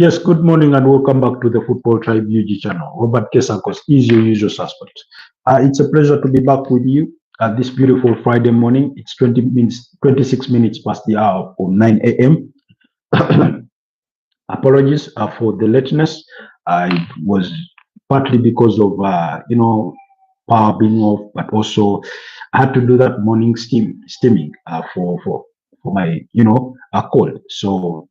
Yes, good morning and welcome back to the Football Tribe UG channel. Robert Kesakos is your usual suspect. It's a pleasure to be back with you at this beautiful Friday morning. It's 26 minutes past the hour of 9 a.m. Apologies for the lateness. It was partly because of, power being off, but also I had to do that morning steaming for my, cold. So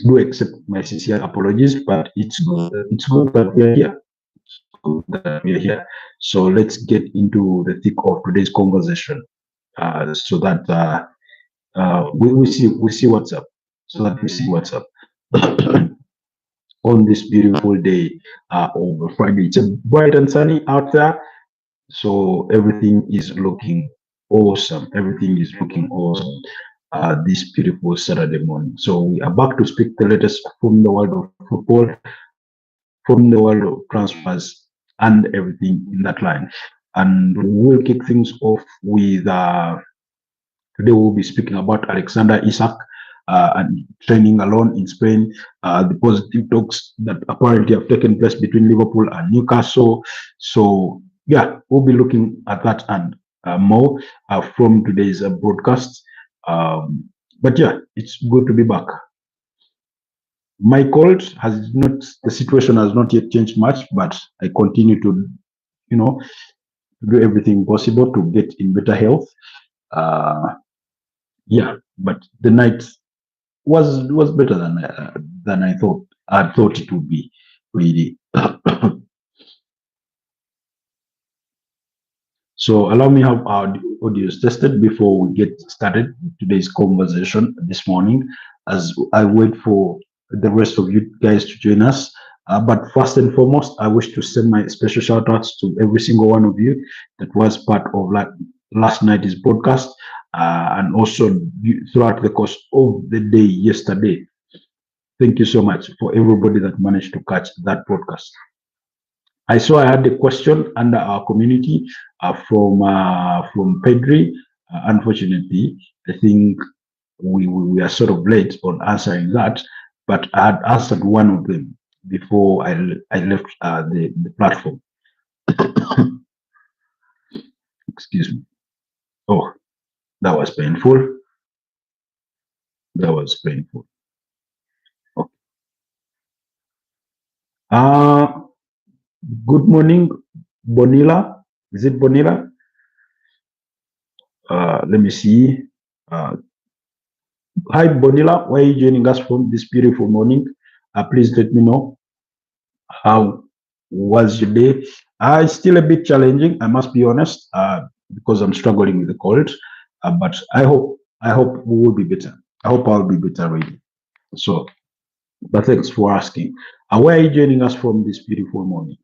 do accept my sincere apologies, but it's good that we are here. Good that we are here. So let's get into the thick of today's conversation, so that we see what's up, so that we see what's up on this beautiful day of Friday. It's a bright and sunny out there, so everything is looking awesome. Everything is looking awesome. This beautiful Saturday morning. So we are back to speak the latest from the world of football, from the world of transfers, and everything in that line. And we'll kick things off with today we'll be speaking about Alexander Isak and training alone in Spain, the positive talks that apparently have taken place between Liverpool and Newcastle. So yeah, we'll be looking at that and more from today's broadcast. But yeah, it's good to be back. My cold has not, the situation has not yet changed much, but I continue to, do everything possible to get in better health. Uh, yeah, but the night was better than I thought it would be, really. So allow me to have our audios tested before we get started with today's conversation this morning, as I wait for the rest of you guys to join us. But first and foremost, I wish to send my special shout outs to every single one of you that was part of last night's broadcast, and also throughout the course of the day yesterday. Thank you so much for everybody that managed to catch that podcast. I saw I had a question under our community from Pedri. Unfortunately, I think we are sort of late on answering that, but I had answered one of them before I left the platform. Excuse me. Oh, that was painful. That was painful. Okay. Good morning, Bonilla. Is it Bonilla? Let me see. Uh, Hi, Bonilla. Where are you joining us from this beautiful morning? Please let me know how was your day. It's still a bit challenging, I must be honest, because I'm struggling with the cold. But I hope we will be better. I hope I'll be better really. So, but thanks for asking. Where are you joining us from this beautiful morning?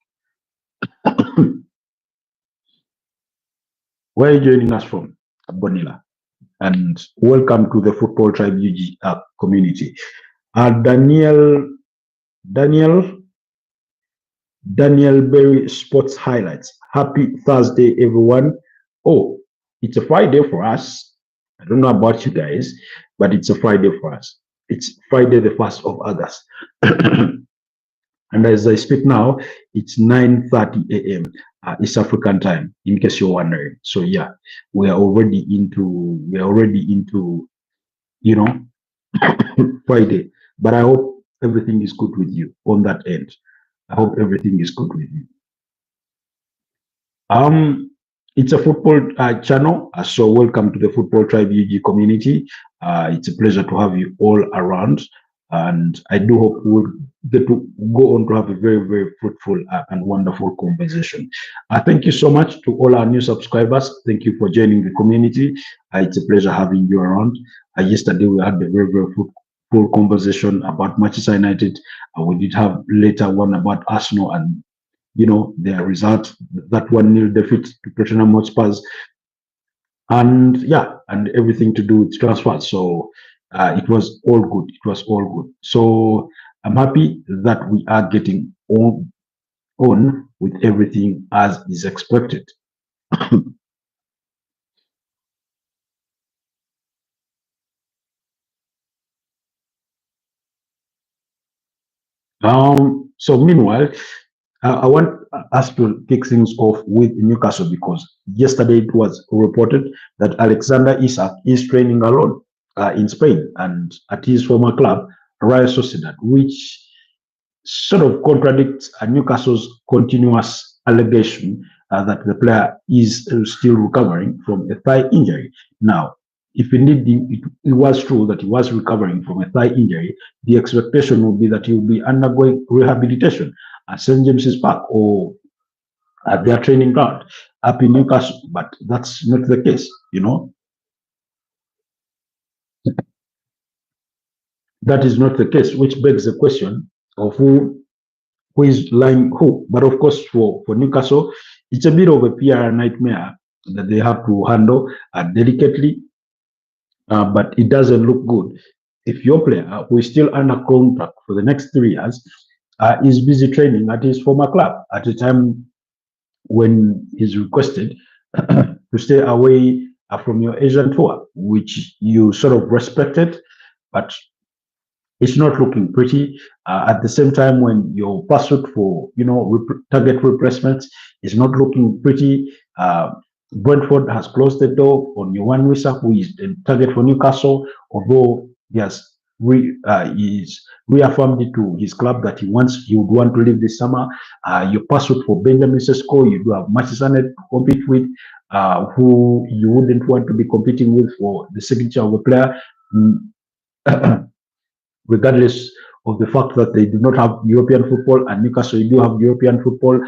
Where are you joining us from, Bonilla? And welcome to the Football Tribe UG community. Daniel Daniel Daniel Berry Sports Highlights. Happy Thursday, everyone. Oh, it's a Friday for us. I don't know about you guys, but it's a Friday for us. It's Friday, the 1st of August. And as I speak now, it's 9:30 a.m. East African time, in case you're wondering. So yeah, we are already into you know Friday. But I hope everything is good with you on that end. I hope everything is good with you. Um, it's a football channel, so welcome to the Football Tribe UG community. It's a pleasure to have you all around, and I do hope we'll get to go on to have a very, very fruitful and wonderful conversation. Thank you so much to all our new subscribers. Thank you for joining the community. It's a pleasure having you around. Yesterday we had a very, very fruitful conversation about Manchester United. We did have later one about Arsenal and their result, that 1-0 defeat to Tottenham Hotspurs, and yeah, and everything to do with transfers. So it was all good. It was all good. So I'm happy that we are getting on with everything as is expected. So meanwhile, I want us to kick things off with Newcastle because yesterday it was reported that Alexander Isak is training alone in Spain and at his former club, Real Sociedad, which sort of contradicts Newcastle's continuous allegation that the player is still recovering from a thigh injury. Now, if indeed it was true that he was recovering from a thigh injury, the expectation would be that he will be undergoing rehabilitation at St. James's Park or at their training ground up in Newcastle, but that's not the case, you know. That is not the case, which begs the question of who is lying who. But of course, for Newcastle, it's a bit of a PR nightmare that they have to handle delicately, but it doesn't look good. If your player, who is still under contract for the next 3 years, is busy training at his former club at a time when he's requested to stay away from your Asian tour, which you sort of respected, but it's not looking pretty. At the same time, when your pursuit for target replacements is not looking pretty, Brentford has closed the door on Yohan Wissa, who is the target for Newcastle, although he's reaffirmed it to his club that he would want to leave this summer. Your pursuit for Benjamin Sesko, you do have Manchester United to compete with, who you wouldn't want to be competing with for the signature of a player. Regardless of the fact that they do not have European football and Newcastle do have European football.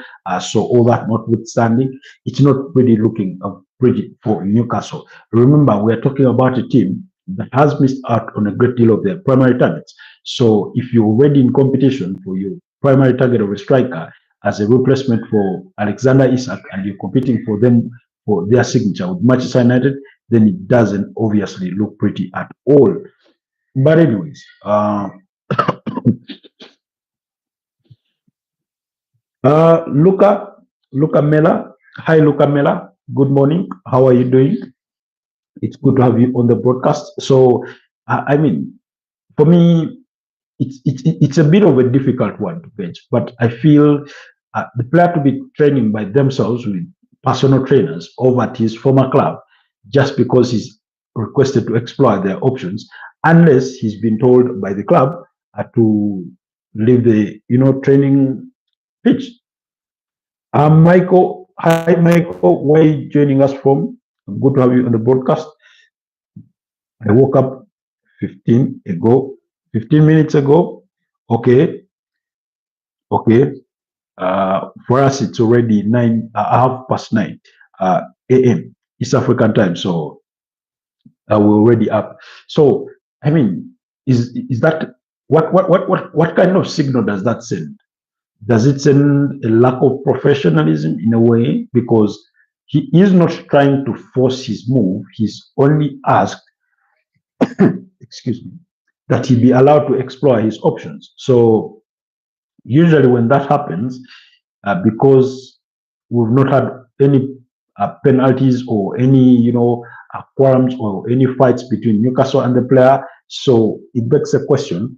So all that notwithstanding, it's not really looking pretty for Newcastle. Remember, we are talking about a team that has missed out on a great deal of their primary targets. So if you're already in competition for your primary target of a striker as a replacement for Alexander Isak and you're competing for them for their signature with Manchester United, then it doesn't obviously look pretty at all. But anyways, Luca Mela. Hi, Luca Mela. Good morning. How are you doing? It's good to have you on the broadcast. So, I mean, for me, it's a bit of a difficult one to gauge, but I feel the player to be training by themselves with personal trainers over at his former club just because he's requested to explore their options, unless he's been told by the club to leave the training pitch. Michael, hi Michael, where are you joining us from? Good to have you on the broadcast. I woke up 15 minutes ago. Okay. For us, it's already 9:30 a.m. East African time. So we're already up. So I mean, is that what kind of signal does that send? Does it send a lack of professionalism in a way? Because he is not trying to force his move. He's only asked, excuse me, that he be allowed to explore his options. So usually when that happens, because we've not had any penalties or any, qualms or any fights between Newcastle and the player, so it begs a question.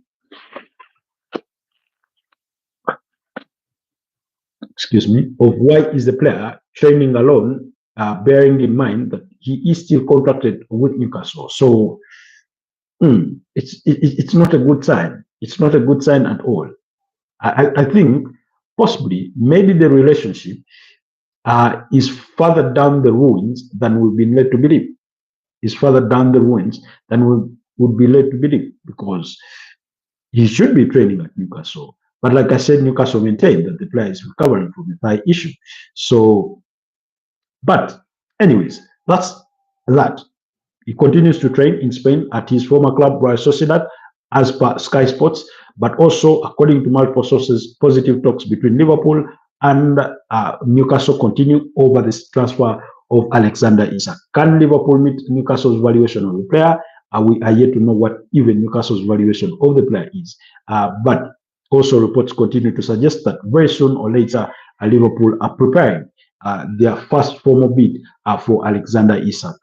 Excuse me, of why is the player training alone, bearing in mind that he is still contracted with Newcastle. So it's not a good sign. It's not a good sign at all. I think possibly maybe the relationship is further down the ruins than we've been led to believe. Is further down the ruins than we would be led to believe, because he should be training at Newcastle. But like I said, Newcastle maintained that the player is recovering from the thigh issue. So, but anyways, that's that. He continues to train in Spain at his former club, Real Sociedad, as per Sky Sports, but also, according to multiple sources, positive talks between Liverpool and Newcastle continue over this transfer of Alexander Isak. Can Liverpool meet Newcastle's valuation of the player? We are yet to know what even Newcastle's valuation of the player is. But also reports continue to suggest that very soon or later, Liverpool are preparing their first formal bid for Alexander Isak.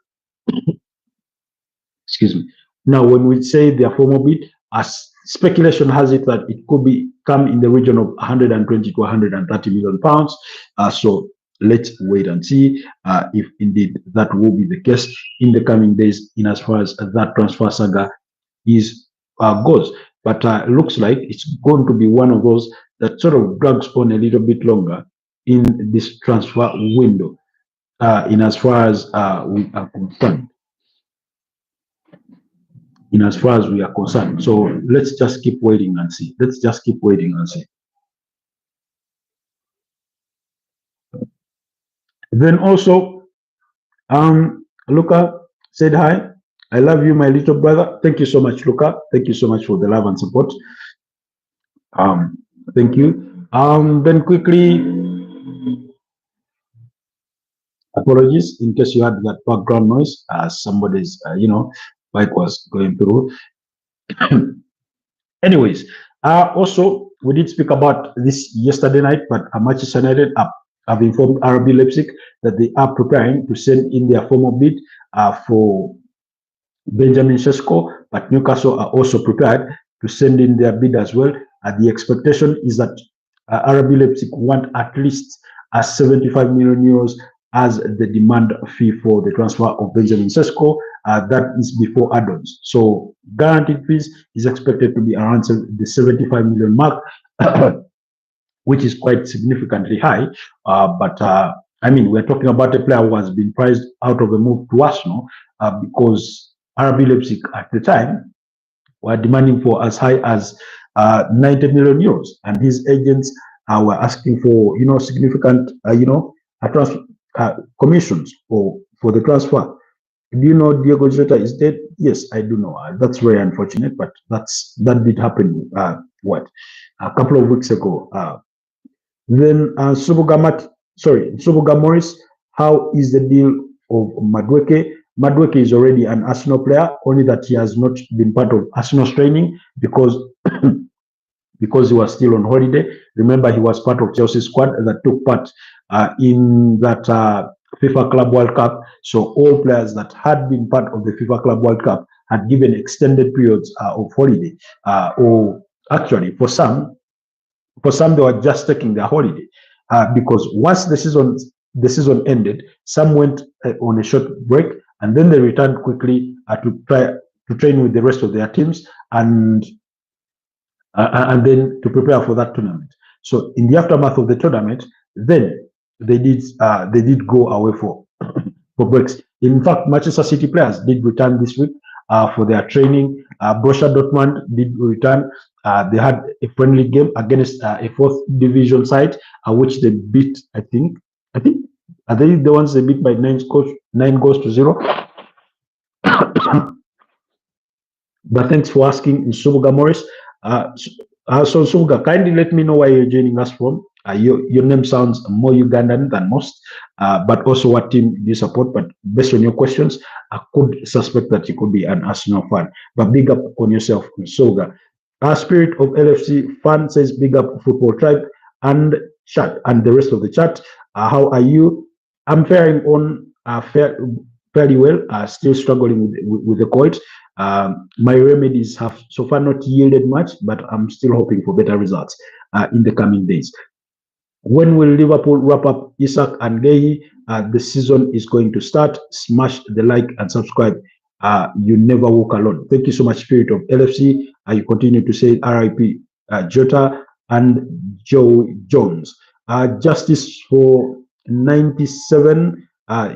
Excuse me. Now, when we say their formal bid, as speculation has it that it could be come in the region of 120 to 130 million pounds. So let's wait and see if indeed that will be the case in the coming days in as far as that transfer saga is goes. But looks like it's going to be one of those that sort of drags on a little bit longer in this transfer window in as far as we are concerned. In as far as we are concerned. So let's just keep waiting and see. Let's just keep waiting and see. Then also, Luca said hi. I love you, my little brother. Thank you so much, Luca. Thank you so much for the love and support. Thank you. Then quickly, apologies in case you had that background noise. Somebody's, bike was going through. Anyways, also we did speak about this yesterday night, but Manchester United have informed RB Leipzig that they are preparing to send in their formal bid for Benjamin Sesko, but Newcastle are also prepared to send in their bid as well. The expectation is that RB Leipzig want at least 75 million euros as the demand fee for the transfer of Benjamin Sesko. That is before add-ons. So guaranteed fees is expected to be around the 75 million mark, which is quite significantly high. But I mean, we're talking about a player who has been priced out of a move to Arsenal because RB Leipzig at the time were demanding for as high as 90 million euros, and his agents were asking for significant commissions for the transfer. Do you know Diego Jota is dead? Yes, I do know. That's very unfortunate, but that did happen. A couple of weeks ago. Then Subuga Morris. How is the deal of Madueke? Madueke is already an Arsenal player, only that he has not been part of Arsenal's training because he was still on holiday. Remember, he was part of Chelsea's squad that took part in that FIFA Club World Cup. So all players that had been part of the FIFA Club World Cup had given extended periods of holiday, or actually for some they were just taking their holiday because once the season ended, some went on a short break and then they returned quickly to try to train with the rest of their teams and then to prepare for that tournament. So in the aftermath of the tournament, then they did go away for breaks. In fact, Manchester City players did return this week for their training. Borussia Dortmund did return. They had a friendly game against a fourth division side, which they beat. I think are they the ones they beat by 9 goals to 0? But thanks for asking, Subuga Morris. So Subuga, kindly let me know where you're joining us from. Your name sounds more Ugandan than most, but also what team do you support? But based on your questions, I could suspect that you could be an Arsenal fan. But big up on yourself, Subuga. Spirit of LFC fan says big up Footballtribe and chat and the rest of the chat. How are you? I'm faring on fairly well. Still struggling with the cold. My remedies have so far not yielded much, but I'm still hoping for better results in the coming days. When will Liverpool wrap up Isak and Gehi? The season is going to start. Smash the like and subscribe. You never walk alone. Thank you so much, Spirit of LFC. You continue to say RIP Jota and Joe Jones. Justice for 97.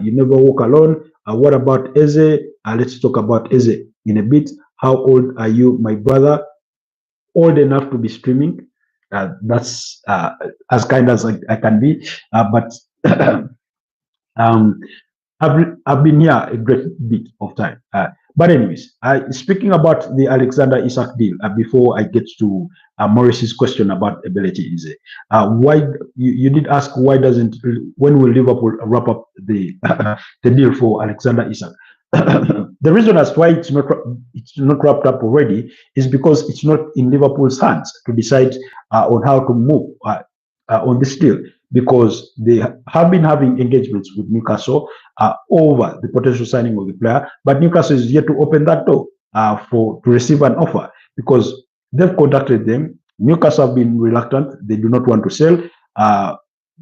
You never walk alone. What about Eze? Let's talk about Eze in a bit. How old are you, my brother? Old enough to be streaming. That's as kind as I can be. But I've been here a great bit of time. But anyways, speaking about the Alexander Isak deal, before I get to Morris's question about ability, why you did ask when will Liverpool wrap up the deal for Alexander Isak? The reason as why it's not wrapped up already is because it's not in Liverpool's hands to decide on how to move on this deal, because they have been having engagements with Newcastle over the potential signing of the player, but Newcastle is yet to open that door to receive an offer, because they've contacted them. Newcastle have been reluctant. They do not want to sell.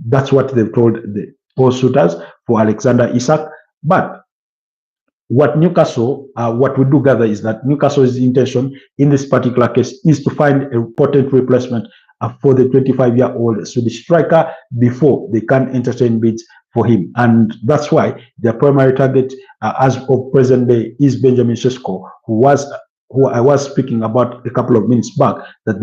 That's what they've told the all suitors for Alexander Isak. But what we do gather is that Newcastle's intention in this particular case is to find a potent replacement for the 25-year-old Swedish striker before they can entertain bids for him. And that's why their primary target, as of present day, is Benjamin Sesko, who I was speaking about a couple of minutes back, that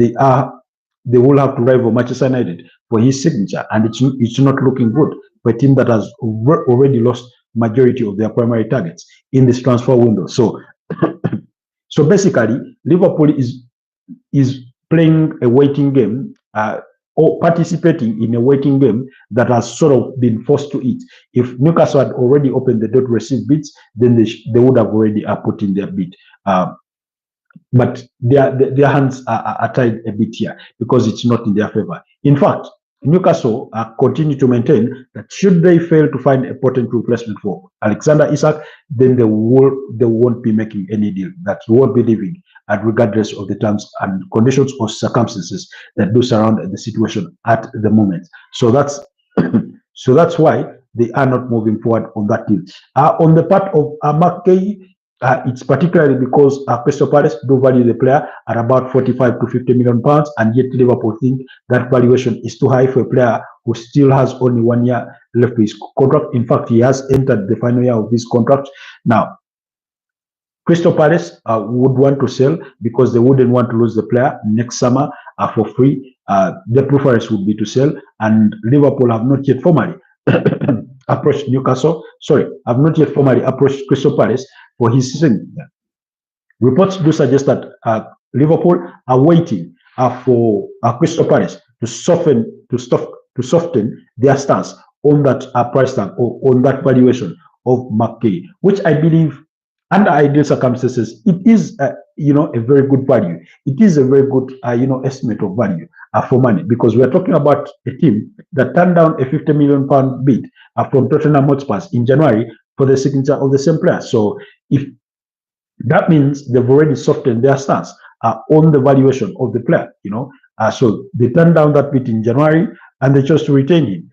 they will have to rival Manchester United for his signature, and it's not looking good for a team that has already lost majority of their primary targets in this transfer window. So, so basically, Liverpool is playing a waiting game, or participating in a waiting game that has sort of been forced to it. If Newcastle had already opened the door to receive bids, then they would have already put in their bid. But their hands are tied a bit here because it's not in their favor. In fact, Newcastle continue to maintain that should they fail to find a potent replacement for Alexander Isak, then they won't be making any deal, that they won't be leaving, and regardless of the terms and conditions or circumstances that do surround the situation at the moment. So that's so that's why they are not moving forward on that deal. On the part of McKay, it's particularly because Crystal Palace do value the player at about 45 to 50 million pounds, and yet Liverpool think that valuation is too high for a player who still has only 1 year left to his contract. In fact, he has entered the final year of his contract. Now, Crystal Palace would want to sell because they wouldn't want to lose the player next summer for free. Their preference would be to sell, and Liverpool have not yet formally approached Newcastle. Sorry, have not yet formally approached Crystal Palace for his season. Reports do suggest that Liverpool are waiting for Crystal Palace to soften their stance on that price tag or on that valuation of McKay, which I believe, under ideal circumstances, it is a very good value. It is a very good estimate of value for money, because we are talking about a team that turned down a £50 million bid from Tottenham Hotspur in January for the signature of the same player. So if that means they've already softened their stance on the valuation of the player, so they turned down that bid in January and they chose to retain him.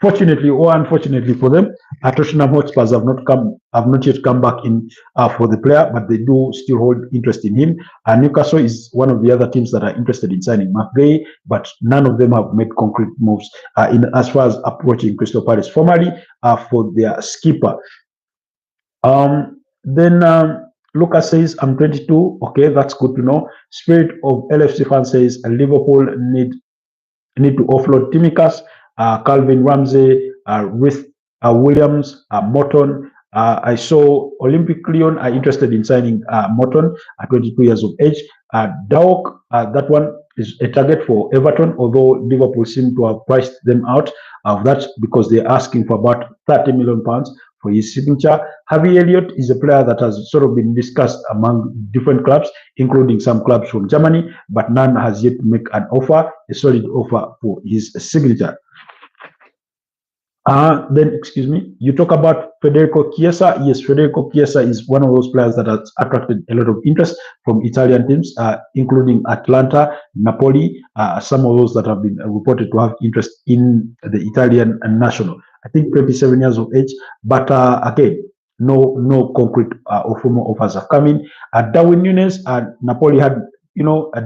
Fortunately or unfortunately for them, Tottenham Hotspurs have not yet come back in for the player, but they do still hold interest in him. Newcastle is one of the other teams that are interested in signing McVeigh, but none of them have made concrete moves in as far as approaching Crystal Palace formally for their skipper. Then Lucas says, I'm 22. Okay, that's good to know. Spirit of LFC fan says Liverpool need to offload Timikas, Calvin Ramsey, Rhys Williams, Morton. I saw Olympic Lyon are interested in signing Morton at 22 years of age. Dawk, that one is a target for Everton, although Liverpool seem to have priced them out of that because they're asking for about £30 million for his signature. Harvey Elliott is a player that has sort of been discussed among different clubs, including some clubs from Germany, but none has yet made an offer, a solid offer for his signature. Then, excuse me, you talk about Federico Chiesa. Yes, Federico Chiesa is one of those players that has attracted a lot of interest from Italian teams, including Atlanta, Napoli, some of those that have been reported to have interest in the Italian national. I think 27 years of age, but again, no concrete or formal offers have come in. Darwin Núñez, Napoli had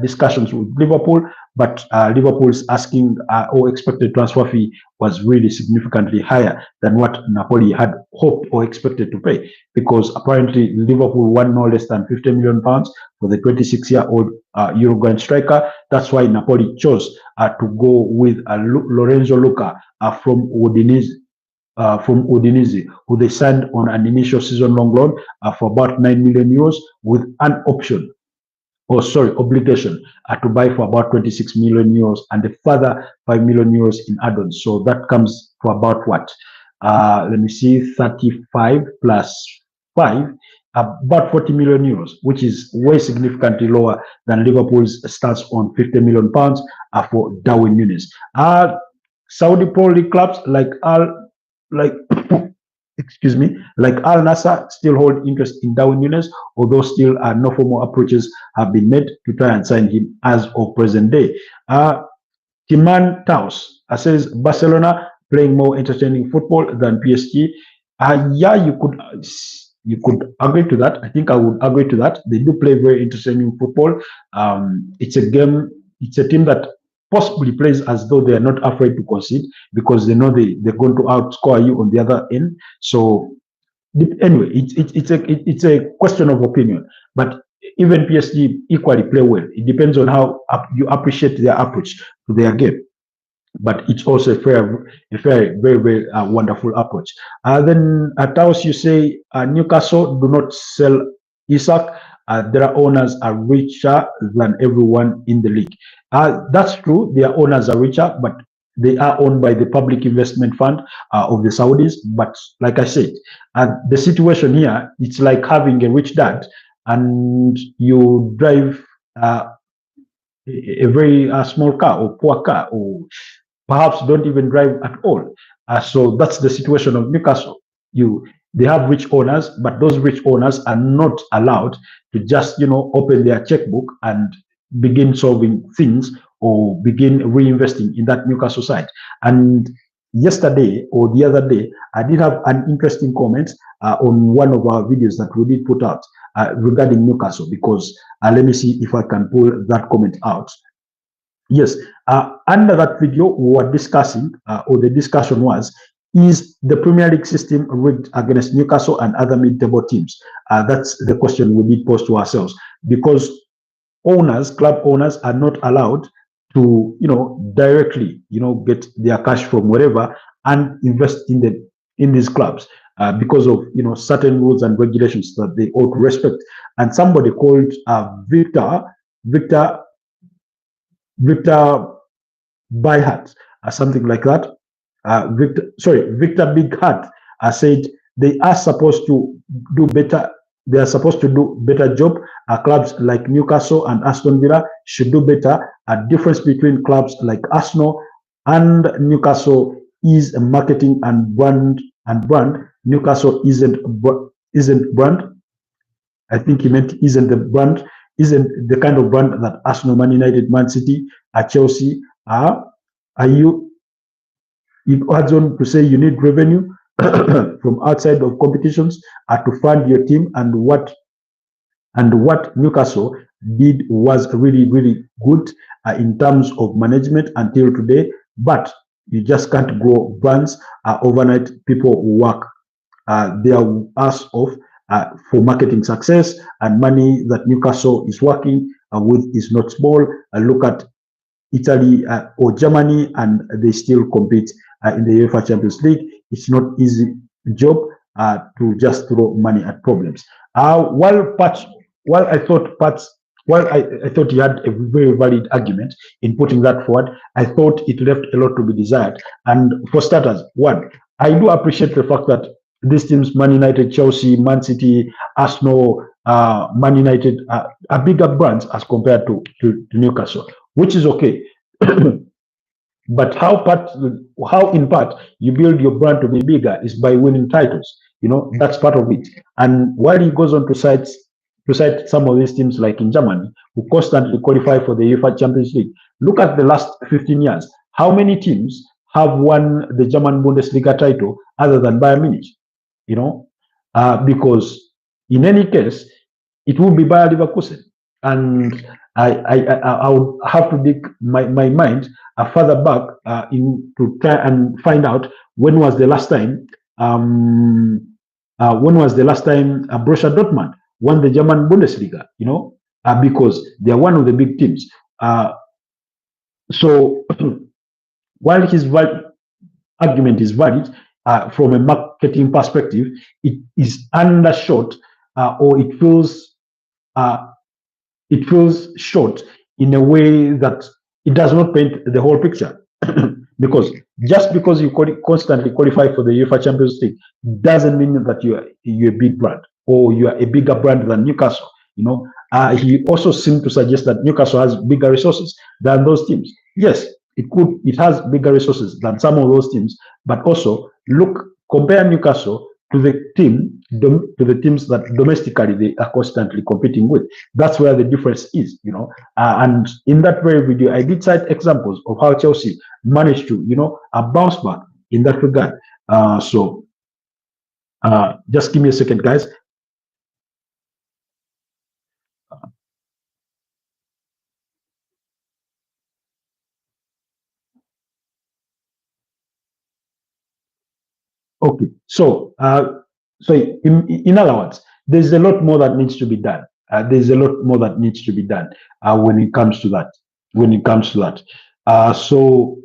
discussions with Liverpool, but Liverpool's asking or expected transfer fee was really significantly higher than what Napoli had hoped or expected to pay, because apparently Liverpool won no less than £50 million for the 26-year-old Uruguayan striker. That's why Napoli chose to go with Lorenzo Luca from Udinese. Who they signed on an initial season-long loan for about €9 million with an option, obligation to buy for about €26 million and a further €5 million in add-ons. So that comes to about what? Let me see, 35 plus 5, about €40 million, which is way significantly lower than Liverpool's stance on £50 million for Darwin Núñez. Saudi Pro League clubs like excuse me, like Al Nassr still hold interest in Darwin Nunes, although still no formal approaches have been made to try and sign him as of present day. Timan Taus says Barcelona playing more entertaining football than PSG. Yeah, you could agree to that. I think I would agree to that. They do play very entertaining football. It's a game. It's a team that possibly plays as though they are not afraid to concede because they know they're going to outscore you on the other end. So anyway, it's a question of opinion. But even PSG equally play well. It depends on how you appreciate their approach to their game. But it's also a very, very wonderful approach. Then at Taos, you say Newcastle do not sell Isak. Their owners are richer than everyone in the league. That's true. Their owners are richer, but they are owned by the Public Investment Fund of the Saudis. But like I said, the situation here, it's like having a rich dad and you drive a very small car or poor car, or perhaps don't even drive at all. So that's the situation of Newcastle. They have rich owners, but those rich owners are not allowed to just open their checkbook and begin solving things or begin reinvesting in that Newcastle side. And yesterday or the other day, I did have an interesting comment on one of our videos that we did put out regarding Newcastle, because let me see if I can pull that comment out. Yes, under that video, we were discussing, or the discussion was, is the Premier League system rigged against Newcastle and other mid-table teams? That's the question we need to pose to ourselves, because club owners are not allowed to, directly, get their cash from wherever and invest in these clubs because of, certain rules and regulations that they ought to respect. And somebody called Victor Byhat, something like that. Victor Big Hat said they are supposed to do better. They are supposed to do better job. Clubs like Newcastle and Aston Villa should do better. A difference between clubs like Arsenal and Newcastle is marketing and brand. Newcastle isn't brand. I think he meant isn't the brand. Isn't the kind of brand that Arsenal, Man United, Man City, Chelsea are. It adds on to say you need revenue from outside of competitions to fund your team, and what Newcastle did was really, really good in terms of management until today. But you just can't grow brands overnight. People work their ass off for marketing success, and money that Newcastle is working with is not small. Look at Italy or Germany, and they still compete in the UEFA Champions League. It's not easy job to just throw money at problems. While I thought he had a very valid argument in putting that forward, I thought it left a lot to be desired. And for starters, one, I do appreciate the fact that these teams, Man United, Chelsea, Man City, Arsenal, Man United, are bigger brands as compared to Newcastle, which is okay. But how in part you build your brand to be bigger is by winning titles. That's part of it. And while he goes on to cite some of these teams like in Germany, who constantly qualify for the UEFA Champions League, look at the last 15 years. How many teams have won the German Bundesliga title other than Bayern Munich? Because in any case, it will be Bayer Leverkusen. And I would have to dig my mind further back to try and find out when was the last time Borussia Dortmund won the German Bundesliga, because they are one of the big teams. So while his argument is valid from a marketing perspective, it is undershot, or it feels short in a way that it does not paint the whole picture. Because just because you constantly qualify for the UEFA Champions League doesn't mean that you're a big brand or you are a bigger brand than Newcastle. He also seemed to suggest that Newcastle has bigger resources than those teams. Yes, it has bigger resources than some of those teams, but also compare Newcastle to to the teams that domestically they are constantly competing with. That's where the difference is, and in that very video, I did cite examples of how Chelsea managed to, bounce back in that regard. Just give me a second, guys. Okay, so in other words, there's a lot more that needs to be done. There's a lot more that needs to be done when it comes to that. So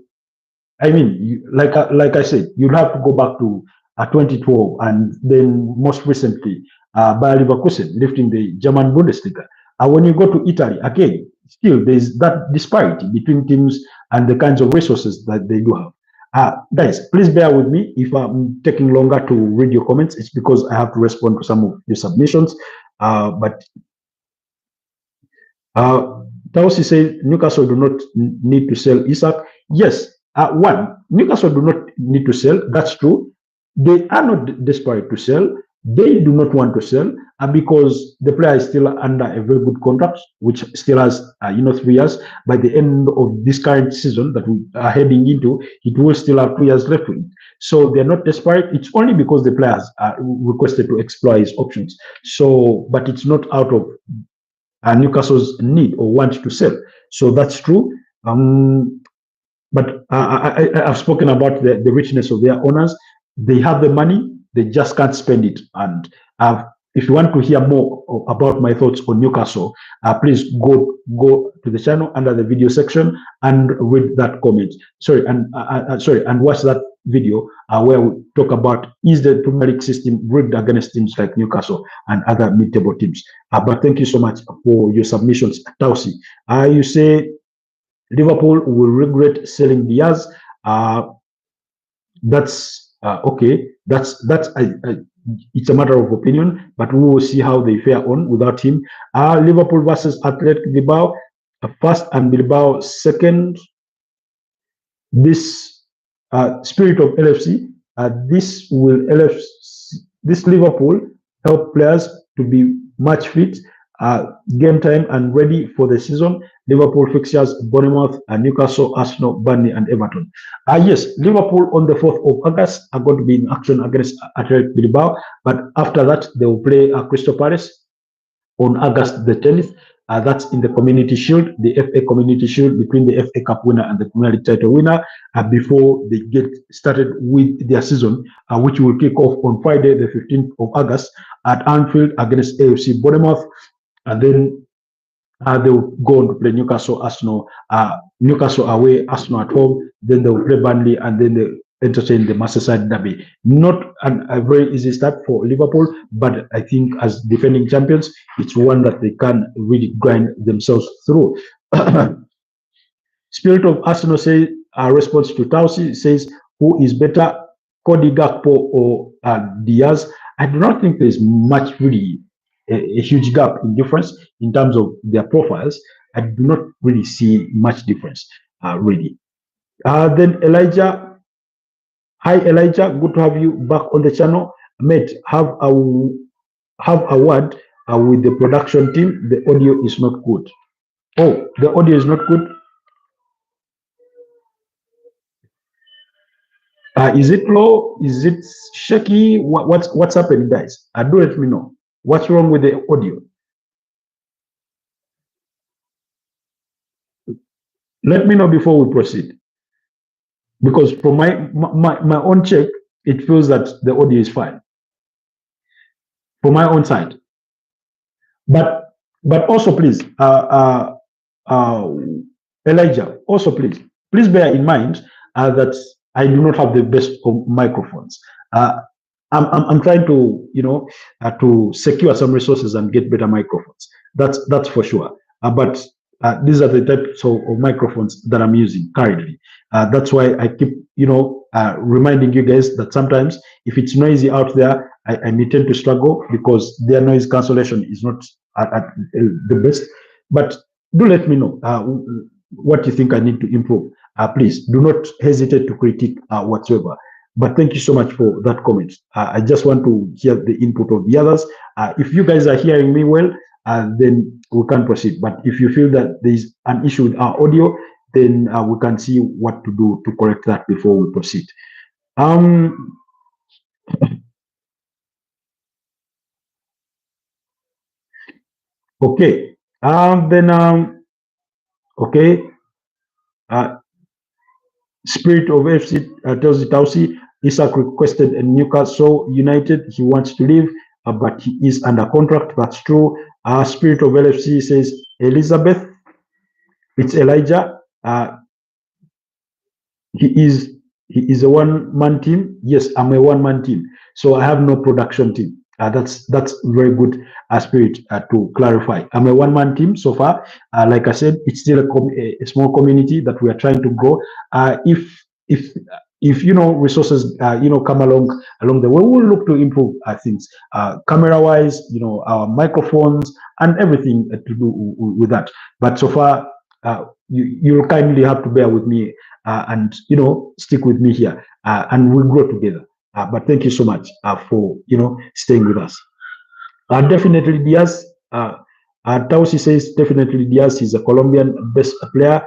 I mean, like I said, you'll have to go back to 2012, and then most recently, Bayer Leverkusen lifting the German Bundesliga. When you go to Italy, again, still there's that disparity between teams and the kinds of resources that they do have. Guys, please bear with me if I'm taking longer to read your comments. It's because I have to respond to some of your submissions. But Tausi says Newcastle do not need to sell Isak. Yes, one, Newcastle do not need to sell. That's true. They are not desperate to sell. They do not want to sell because the player is still under a very good contract, which still has 3 years. By the end of this current season that we are heading into, it will still have 2 years left with it. So they're not desperate. It's only because the players are requested to explore his options. So, but it's not out of Newcastle's need or want to sell. So that's true. But I've spoken about the richness of their owners. They have the money, they just can't spend it. And if you want to hear more about my thoughts on Newcastle, please go to the channel under the video section and read that comment. And watch that video where we talk about, is the Premier League system rigged against teams like Newcastle and other mid-table teams. But thank you so much for your submissions, Tausi. You say Liverpool will regret selling Diaz. That's okay. That's it's a matter of opinion, but we will see how they fare on without him. Liverpool versus Athletic Bilbao, first, and Bilbao second. This spirit of LFC, this Liverpool help players to be match fit, game time and ready for the season. Liverpool fixtures Bournemouth and Newcastle, Arsenal, Burnley and Everton. Yes, Liverpool on the 4th of August are going to be in action against Athletic Bilbao, but after that they will play Crystal Palace on August the 10th. That's in the Community Shield, the FA Community Shield, between the FA Cup winner and the Premier League title winner, before they get started with their season, which will kick off on Friday the 15th of August at Anfield against AFC Bournemouth. And then they will go on to play Newcastle, Arsenal, Newcastle away, Arsenal at home. Then they will play Burnley, and then they entertain the Merseyside derby. Not a very easy start for Liverpool, but I think as defending champions, it's one that they can really grind themselves through. Spirit of Arsenal says, response to Tausi says, who is better, Cody Gakpo or Diaz? I do not think there's much really a huge gap in difference in terms of their profiles. I do not really see much difference, really. Then Elijah, hi Elijah, good to have you back on the channel. Mate, have a word with the production team. The audio is not good. Oh, the audio is not good. Is it low? Is it shaky? What's happening, guys? Do let me know. What's wrong with the audio? Let me know before we proceed. Because from my own check, it feels that the audio is fine. From my own side. But also please, Elijah, also please bear in mind that I do not have the best of microphones. I'm trying to, to secure some resources and get better microphones. That's for sure. But these are the types of microphones that I'm using currently. That's why I keep, reminding you guys that sometimes if it's noisy out there, I may tend to struggle because their noise cancellation is not at the best. But do let me know what you think I need to improve. Please do not hesitate to critique whatsoever. But thank you so much for that comment. I just want to hear the input of the others. If you guys are hearing me well, then we can proceed. But if you feel that there is an issue with our audio, then we can see what to do to correct that before we proceed. Okay. Okay. Spirit of FC tells Tausi Isak requested a Newcastle United. He wants to leave, but he is under contract. That's true. Spirit of LFC says Elizabeth. It's Elijah. He is a one-man team. Yes, I'm a one-man team. So I have no production team. That's very good spirit to clarify. I'm a one-man team so far. Like I said, it's still a small community that we are trying to grow. If resources come along the way, we'll look to improve things camera-wise, our microphones and everything to do with that. But so far, you'll kindly have to bear with me and stick with me here, and we'll grow together. But thank you so much for staying with us. Definitely Diaz. Tausi says definitely Diaz is a Colombian best player.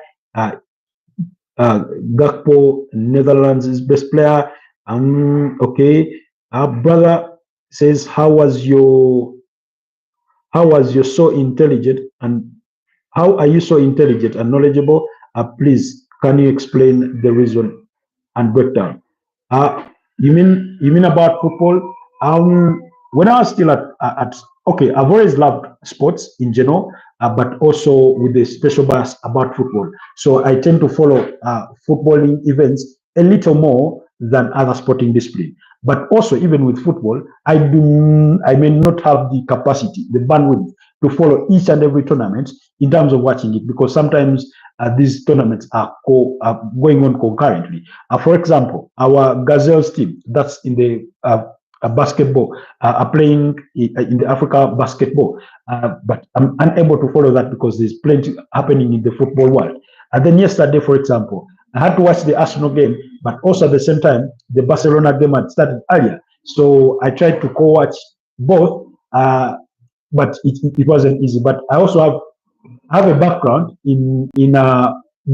Gakpo, Netherlands is best player. Okay. Brother says, how was your so intelligent and how are you so intelligent and knowledgeable? Please, can you explain the reason and breakdown? You mean about football? When I was still okay, I've always loved sports in general, but also with a special bias about football. So I tend to follow footballing events a little more than other sporting discipline. But also, even with football, I may not have the capacity, the bandwidth to follow each and every tournament in terms of watching it, because sometimes these tournaments are going on concurrently. For example, our Gazelles team, that's in the basketball, are playing in the Africa basketball, but I'm unable to follow that because there's plenty happening in the football world. And then yesterday, for example, I had to watch the Arsenal game, but also at the same time, the Barcelona game had started earlier. So I tried to co-watch both, but it wasn't easy. But I also have a background in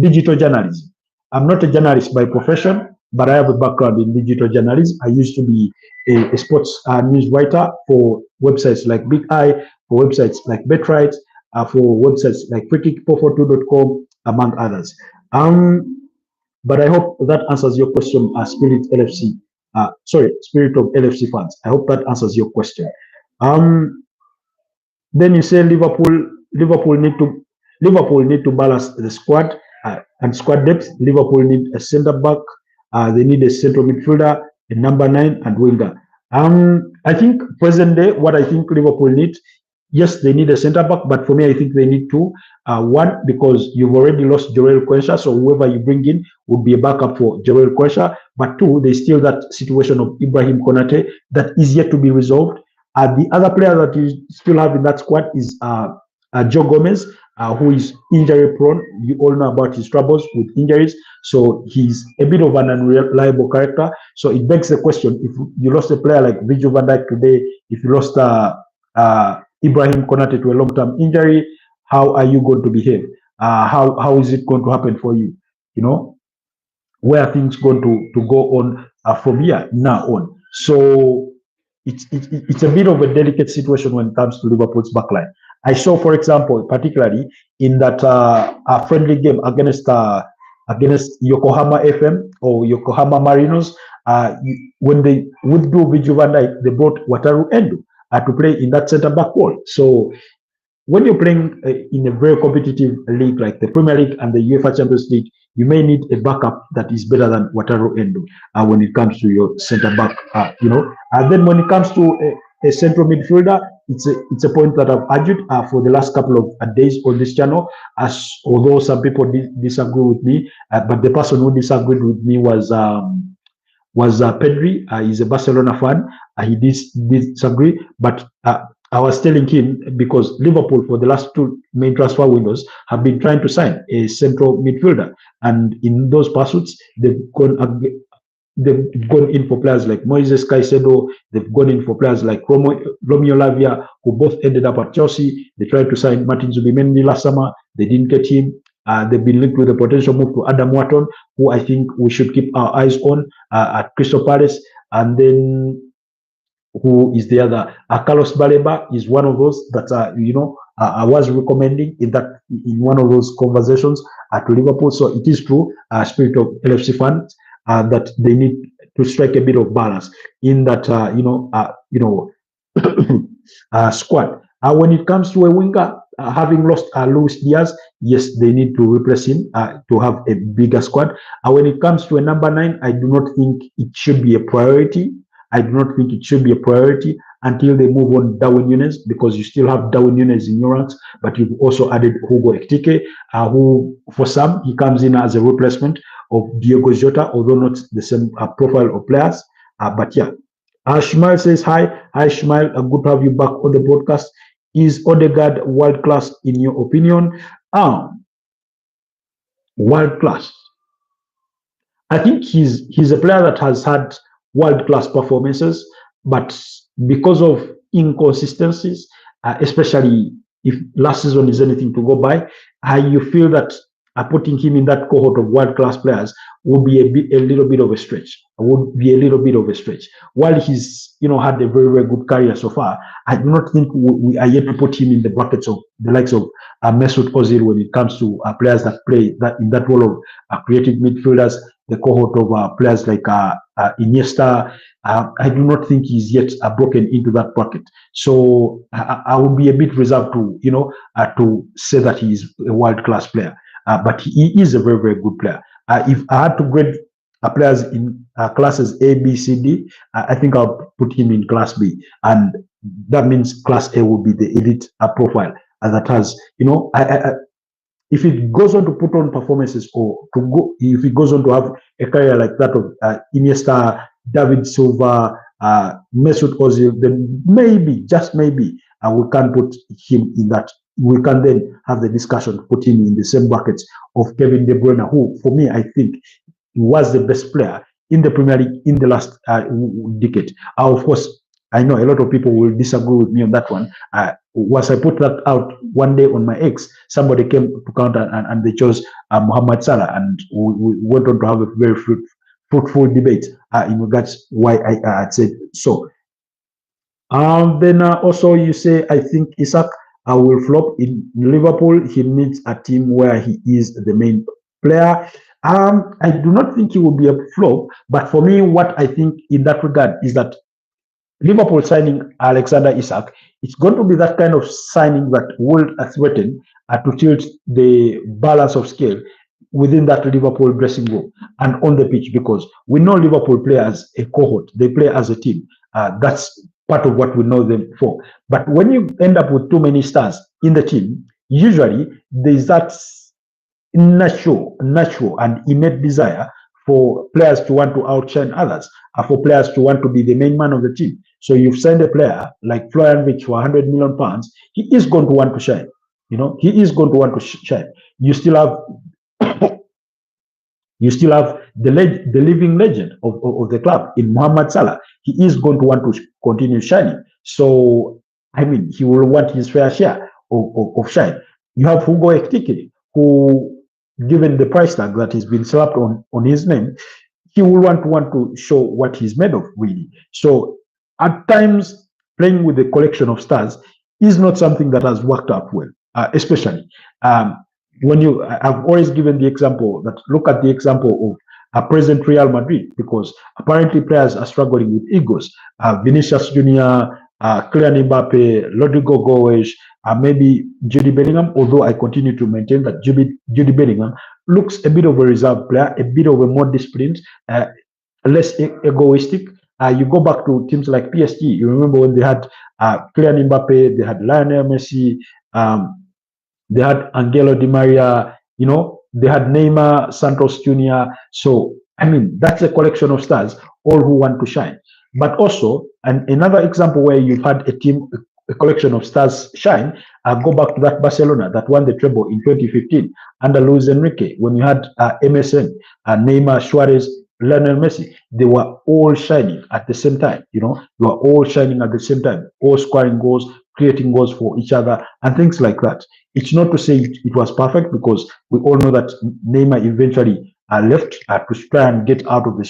digital journalism. I'm not a journalist by profession, but I have a background in digital journalism. I used to be a sports news writer for websites like Big Eye, for websites like BetRight, for websites like freekick442.com, among others. But I hope that answers your question, Spirit of LFC fans. I hope that answers your question. Then you say Liverpool need to balance the squad and squad depth. Liverpool need a centre back. They need a central midfielder, a number 9, and winger. I think present day, what I think Liverpool need, yes, they need a centre back, but for me, I think they need two. One, because you've already lost Joel Quensha, so whoever you bring in would be a backup for Joel Quensha. But two, there's still that situation of Ibrahim Konate that is yet to be resolved. The other player that you still have in that squad is Joe Gomez, who is injury prone. You all know about his troubles with injuries, so he's a bit of an unreliable character. So it begs the question: if you lost a player like Virgil van Dijk today, if you lost Ibrahim Konate to a long-term injury, how are you going to behave? How is it going to happen for you? Where are things going to go on from here now on? So it's a bit of a delicate situation when it comes to Liverpool's backline. I saw, for example, particularly in that friendly game against Yokohama FM or Yokohama Marinos, when they withdrew Virgil van Dijk, they brought Wataru Endo to play in that centre back role. So when you're playing in a very competitive league like the Premier League and the UEFA Champions League, you may need a backup that is better than Wataru Endo when it comes to your centre back. And then when it comes to a central midfielder, it's a point that I've argued for the last couple of days on this channel. Although some people disagree with me, but the person who disagreed with me was Pedri. He's a Barcelona fan. He disagree, but I was telling him because Liverpool for the last two main transfer windows have been trying to sign a central midfielder, and in those pursuits they've they've gone in for players like Moises Caicedo. They've gone in for players like Romeo Lavia, who both ended up at Chelsea. They tried to sign Martin Zubimendi last summer. They didn't get him. They've been linked with a potential move to Adam Wharton, who I think we should keep our eyes on at Crystal Palace. And then who is the other? Carlos Baleba is one of those that I was recommending in one of those conversations at Liverpool. So it is true, spirit of LFC fans, that they need to strike a bit of balance in that squad. When it comes to a winger, having lost Luis Diaz, yes, they need to replace him to have a bigger squad. When it comes to a number 9, I do not think it should be a priority. I do not think it should be a priority until they move on Darwin Núñez, because you still have Darwin Núñez in your ranks, but you've also added Hugo Ekitike, who for some, he comes in as a replacement of Diogo Jota, although not the same profile of players. But yeah, Shmail says, hi Shmail, good to have you back on the podcast. Is Odegaard world class in your opinion? World class. I think he's a player that has had world-class performances, but because of inconsistencies, especially if last season is anything to go by, you feel that putting him in that cohort of world-class players would be a little bit of a stretch. While he's had a very, very good career so far, I do not think we are yet to put him in the brackets of the likes of Mesut Ozil when it comes to players that play in that role of creative midfielders, the cohort of players like Iniesta. I do not think he's yet broken into that bracket. So I would be a bit reserved to say that he is a world-class player. But he is a very, very good player. If I had to grade players in classes A, B, C, D, I think I'll put him in class B. And that means class A will be the elite profile that has, if it goes on to put on performances if it goes on to have a career like that of Iniesta, David Silva, Mesut Ozil, then maybe, just maybe, we can put him in that. We can then have the discussion, put him in the same brackets of Kevin De Bruyne, who, for me, I think was the best player in the Premier League in the last decade. Of course, I know a lot of people will disagree with me on that one. Once I put that out one day on my X, somebody came to counter and they chose Mohamed Salah, and we went on to have a very fruitful debate in regards why I said so. Then also you say, I think Isak will flop in Liverpool. He needs a team where he is the main player. I do not think he will be a flop, but for me, what I think in that regard is that Liverpool signing Alexander Isak, it's going to be that kind of signing that will threaten to tilt the balance of scale within that Liverpool dressing room and on the pitch, because we know Liverpool play as a cohort, they play as a team. That's part of what we know them for. But when you end up with too many stars in the team, usually there's that natural and innate desire for players to want to outshine others, for players to want to be the main man of the team. So you've signed a player like Florian Wirtz for £100 million. He is going to want to shine. He is going to want to shine. You still have the living legend of the club in Mohamed Salah. He is going to want to continue shining. So, I mean, he will want his fair share of shine. You have Hugo Ekitike, who, given the price tag that has been slapped on his name, he will want to show what he's made of, really. So, at times, playing with a collection of stars is not something that has worked out well, especially when I've always given the example that look at the example of present Real Madrid, because apparently players are struggling with egos. Vinicius Junior, Kylian Mbappe, Rodrigo Goes, maybe Jude Bellingham, although I continue to maintain that Jude Bellingham looks a bit of a reserved player, a bit of a more disciplined, less egoistic. You go back to teams like PSG, you remember when they had Kylian Mbappe, they had Lionel Messi, they had Angelo Di Maria, they had Neymar, Santos Jr. So, I mean, that's a collection of stars, all who want to shine. But also, and another example where you've had a collection of stars shine, go back to that Barcelona that won the treble in 2015 under Luis Enrique, when you had MSN, Neymar, Suarez, Lionel Messi, they were all shining at the same time. You know, they were all shining at the same time, all scoring goals, creating goals for each other, and things like that. It's not to say it was perfect because we all know that Neymar eventually left to try and get out of the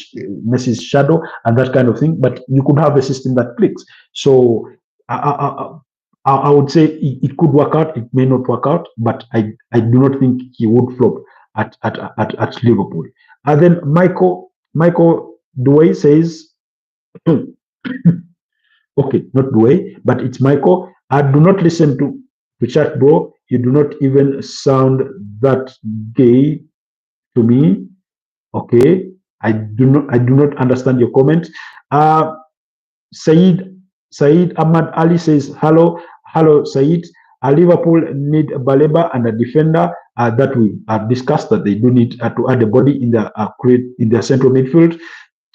Messi's shadow and that kind of thing. But you could have a system that clicks. So I would say it could work out. It may not work out, but I do not think he would flop at Liverpool. And then Michael Dway says, okay, not Dway, but it's Michael. I do not listen to chat, bro. You do not even sound that gay to me. Okay, I do not understand your comment. Uh, Said Said Ahmad Ali says, hello, Said. Liverpool need a Baleba and a defender that we discussed that they do need to add a body in their central midfield,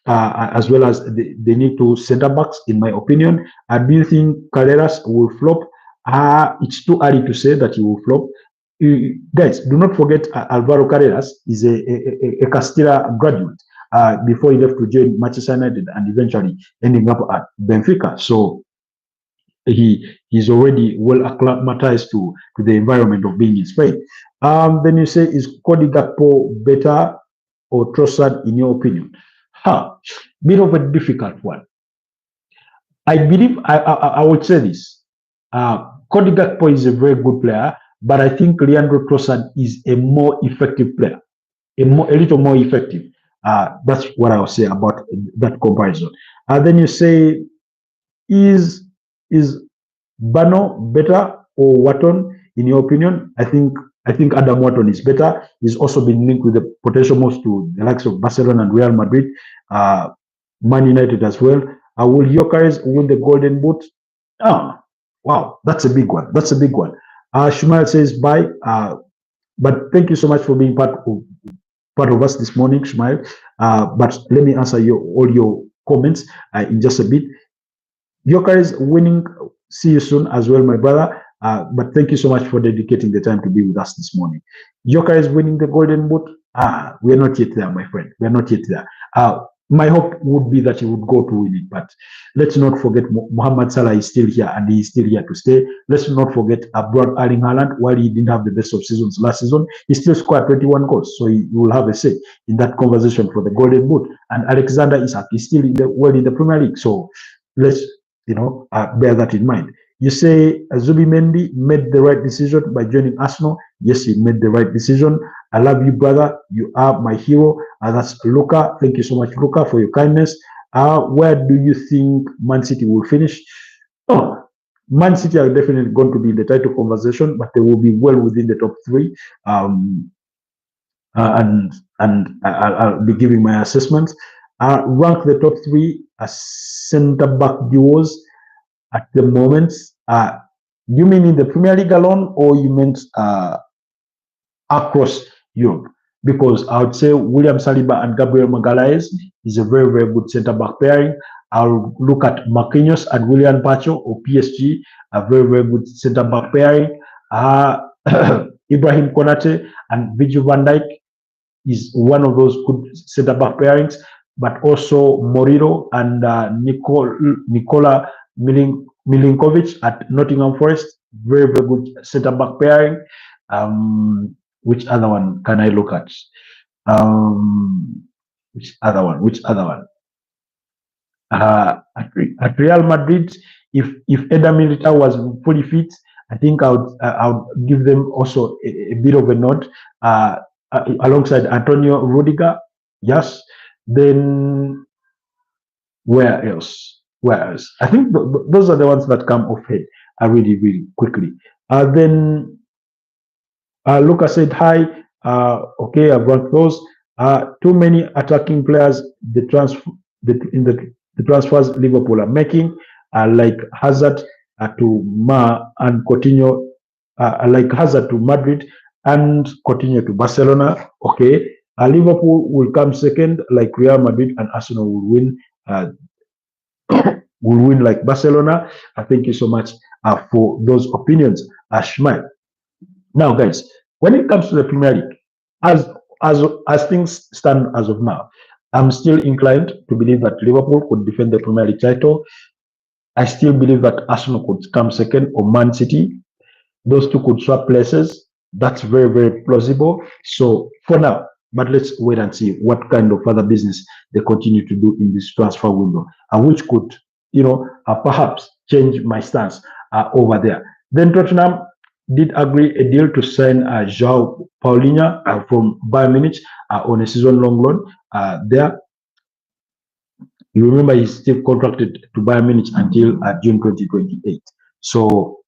as well as they need to center backs, in my opinion. Do you think Carreras will flop? It's too early to say that he will flop. Guys, do not forget Alvaro Carreras is a Castilla graduate before he left to join Manchester United and eventually ending up at Benfica. So he's already well acclimatized to the environment of being in Spain. Then you say, is Cody Gakpo better or Trossard in your opinion? Bit of a difficult one. I believe I would say this. Cody Gakpo is a very good player, but I think Leandro Trossard is a more effective player, a little more effective. That's what I will say about that comparison. Then you say, is Bano better or Watton in your opinion? I think Adam Watton is better. He's also been linked with the potential moves to the likes of Barcelona and Real Madrid, Man United as well. Will Gyökeres win the Golden Boot? Wow, that's a big one. That's a big one. Shumal says bye. But thank you so much for being part of us this morning, Shumal. But let me answer all your comments in just a bit. Gyökeres winning. See you soon as well, my brother. But thank you so much for dedicating the time to be with us this morning. Gyökeres winning the Golden Boot. We are not yet there, my friend. We are not yet there. My hope would be that he would go to win it, but let's not forget Mohamed Salah is still here and he is still here to stay. Let's not forget abroad Erling Haaland. While he didn't have the best of seasons last season, he still scored 21 goals, so he will have a say in that conversation for the Golden Boot. And Alexander Isak is still in the Premier League, so let's bear that in mind. You say Zubimendi made the right decision by joining Arsenal. Yes, he made the right decision. I love you, brother. You are my hero. That's Luca. Thank you so much, Luca, for your kindness. Where do you think Man City will finish? Man City are definitely going to be in the title conversation, but they will be well within the top three. And I'll be giving my assessments. Rank the top three as centre-back duos at the moment. You mean in the Premier League alone, or you meant across Europe? Because I would say William Saliba and Gabriel Magalhaes is a very, very good centre-back pairing. I'll look at Marquinhos and William Pacho or PSG, a very, very good centre-back pairing. Ibrahim Konate and Virgil van Dijk is one of those good centre-back pairings, but also Moriro and Nikola Milinkovic at Nottingham Forest, very, very good centre-back pairing. Which other one can I look at? Which other one? At Real Madrid, if Eder Militao was fully fit, I think I would give them also a bit of a nod alongside Antonio Rudiger. Yes. Then where else? I think those are the ones that come off head really, really quickly. Then Lucas said hi. Okay, I've got those. Too many attacking players. The transfers Liverpool are making, like Hazard to and Coutinho, like Hazard to Madrid and Coutinho to Barcelona. Okay, Liverpool will come second, like Real Madrid, and Arsenal will win. Will win like Barcelona. Thank you so much for those opinions, Ashmai. Now, guys, when it comes to the Premier League, as things stand as of now, I'm still inclined to believe that Liverpool could defend the Premier League title. I still believe that Arsenal could come second or Man City. Those two could swap places. That's very, very plausible. So for now, but let's wait and see what kind of further business they continue to do in this transfer window, and which could, perhaps change my stance over there. Then Tottenham did agree a deal to sign João Paulinho from Bayern Munich on a season-long loan. There, you remember he's still contracted to Bayern Munich until June 2028. So,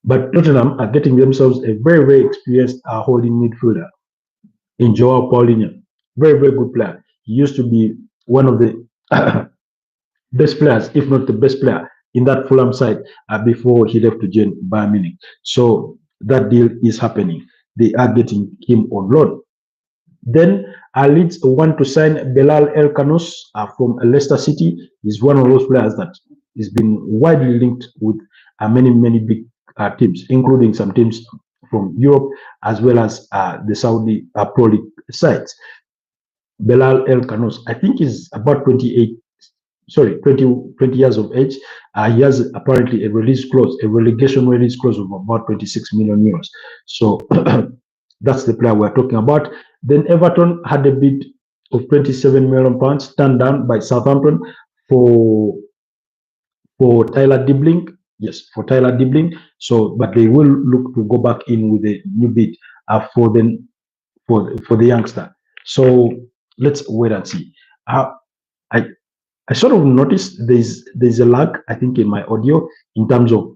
but Tottenham are getting themselves a very, very experienced holding midfielder in Joao Paulinho. Very, very good player. He used to be one of the best players, if not the best player, in that Fulham side before he left to join Bayern Munich. So that deal is happening. They are getting him on loan. Then Leeds want to sign Belal El Kanous from Leicester City. He's one of those players that has been widely linked with many, many big teams, including some teams from Europe as well as the Saudi Pro League sides. Belal El Kanous, I think, is about 20 years of age. He has apparently a relegation release clause of about 26 million euros. So that's the player we're talking about. Then Everton had a bid of 27 million pounds turned down by Southampton for Tyler Dibling. Yes, for Tyler Dibling. So, but they will look to go back in with a new bid for the youngster. So let's wait and see. I sort of noticed there's a lag, I think, in my audio in terms of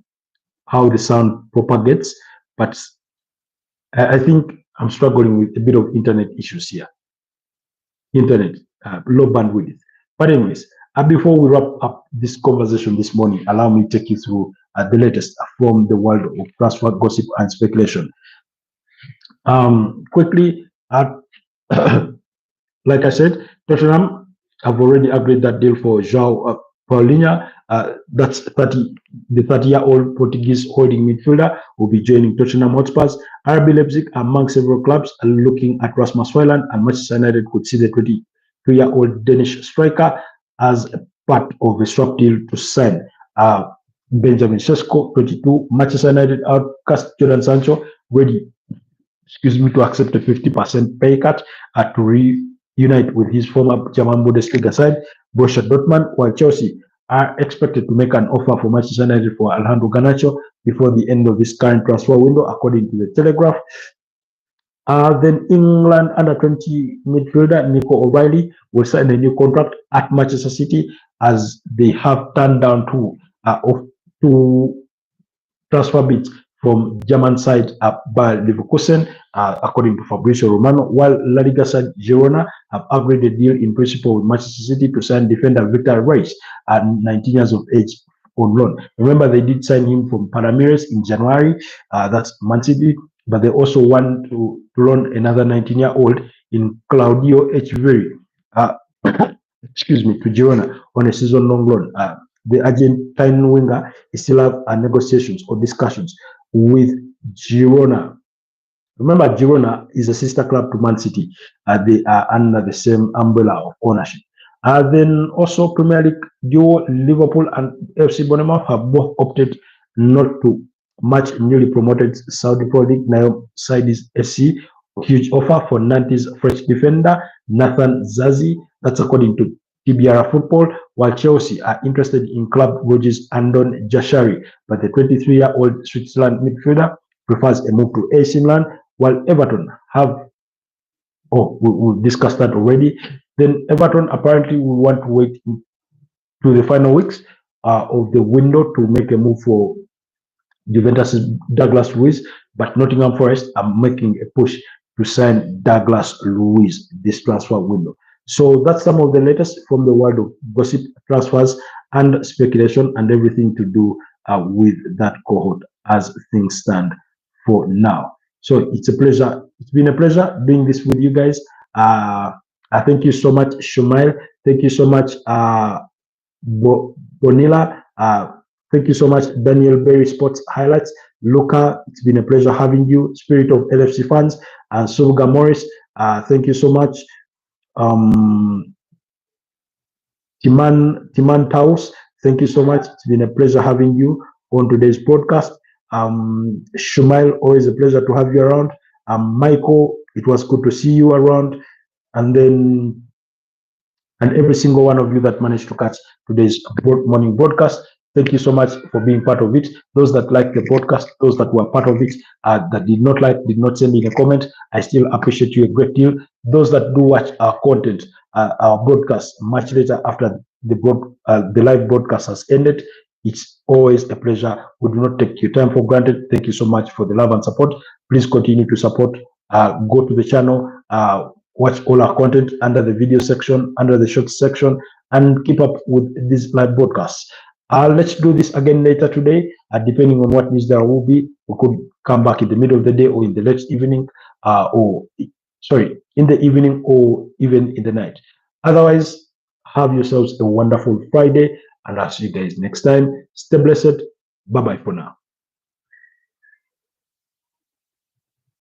how the sound propagates, but I think I'm struggling with a bit of internet issues here. Internet, low bandwidth. But anyways, before we wrap up this conversation this morning, allow me to take you through the latest from the world of transfer gossip and speculation. Quickly, like I said, Tottenham have already agreed that deal for João Paulinho. That's the 30-year-old Portuguese holding midfielder will be joining Tottenham Hotspurs. RB Leipzig, among several clubs, are looking at Rasmus Højlund, and Manchester United could see the 22-year-old Danish striker as part of a swap deal to sign Benjamin Sesko, 22. Manchester United outcast Jadon Sancho, ready, to accept a 50% pay cut to reunite with his former German Bundesliga side, Borussia Dortmund, while Chelsea are expected to make an offer for Manchester United for Alejandro Garnacho before the end of this current transfer window, according to the Telegraph. Then England under-20 midfielder Nico O'Reilly will sign a new contract at Manchester City, as they have turned down two transfer bids from German side Bayer Leverkusen, according to Fabrizio Romano, while La Liga side Girona have agreed a deal in principle with Manchester City to sign defender Victor Reis at 19 years of age on loan. Remember, they did sign him from Palmeiras in January, that's Man City, but they also want to loan another 19-year-old in Claudio Echeverri, to Girona on a season-long loan. The Argentine winger still have negotiations or discussions with Girona. Remember, Girona is a sister club to Man City. They are under the same umbrella of ownership. Then also Premier League duo Liverpool and FC Bournemouth have both opted not to match newly promoted Saudi Pro League now Saidis FC. Huge offer for Nantes French defender Nathan Zazi. That's according to TBR Football, while Chelsea are interested in club wages Andon Jashari, but the 23-year-old Switzerland midfielder prefers a move to AC Milan, while Everton have, we've discussed that already. Then Everton apparently will want to wait to the final weeks of the window to make a move for Juventus' Douglas Luiz, but Nottingham Forest are making a push to sign Douglas Luiz this transfer window. So that's some of the latest from the world of gossip, transfers, and speculation, and everything to do with that cohort as things stand for now. So it's a pleasure. It's been a pleasure doing this with you guys. Thank you so much, Shumail. Thank you so much, Bonilla. Thank you so much, Daniel Berry Sports Highlights. Luca, it's been a pleasure having you. Spirit of LFC fans and Suga Morris, thank you so much. Timan Taus, thank you so much. It's been a pleasure having you on today's podcast. Shumail, always a pleasure to have you around. Michael, it was good to see you around. And then, and every single one of you that managed to catch today's morning broadcast, thank you so much for being part of it. Those that liked the podcast, those that were part of it, that did not like, did not send in a comment, I still appreciate you a great deal. Those that do watch our content, our broadcast much later after the live broadcast has ended, it's always a pleasure. We do not take your time for granted. Thank you so much for the love and support. Please continue to support. Go to the channel, watch all our content under the video section, under the short section, and keep up with these live broadcasts. Let's do this again later today. Depending on what news there will be, we could come back in the middle of the day or in the late evening, in the evening or even in the night. Otherwise, have yourselves a wonderful Friday, and I'll see you guys next time. Stay blessed. Bye bye for now.